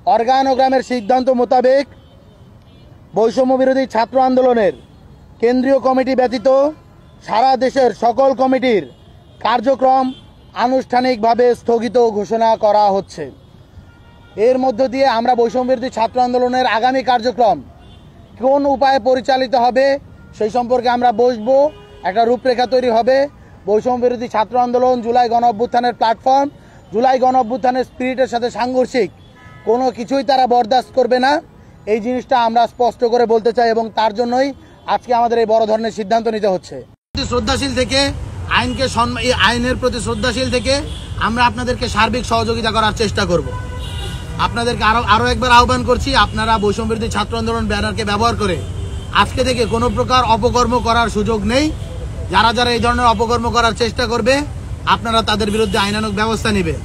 অর্গানোগ্রামের সিদ্ধান্ত মোতাবেক বৈষম্য বিরোধী ছাত্র আন্দোলনের কেন্দ্রীয় কমিটি ব্যতীত সারা দেশের সকল কমিটির কার্যক্রম আনুষ্ঠানিকভাবে স্থগিত ঘোষণা করা হচ্ছে। এর মধ্য দিয়ে আমরা বৈষম্য বিরোধী ছাত্র আন্দোলনের আগামী কার্যক্রম কোন উপায়ে পরিচালিত হবে সেই সম্পর্কে আমরা বসবো, একটা রূপরেখা তৈরি হবে। বৈষম্য বিরোধী ছাত্র আন্দোলন জুলাই গণ অভ্যুত্থানের প্ল্যাটফর্ম, জুলাই গণ অভ্যুত্থানের স্পিরিটের সাথে সাংঘর্ষিক কোনো কিছুই তারা বরদাস্ত করবে না, এই জিনিসটা আমরা স্পষ্ট করে বলতে চাই এবং তার জন্যই আজকে আমাদের এই বড় ধরনের সিদ্ধান্ত নিতে হচ্ছে। শ্রদ্ধাশীল থেকে আইনের প্রতি শ্রদ্ধাশীল থেকে আমরা আপনাদেরকে সার্বিক সহযোগিতা করার চেষ্টা করব। আপনাদেরকে আরো একবার আহ্বান করছি, আপনারা বৈষম্য বিরোধী ছাত্র আন্দোলন ব্যানারকে ব্যবহার করে আজকে থেকে কোনো প্রকার অপকর্ম করার সুযোগ নেই। যারা যারা এই ধরনের অপকর্ম করার চেষ্টা করবে আপনারা তাদের বিরুদ্ধে আইনানুগ ব্যবস্থা নেবেন।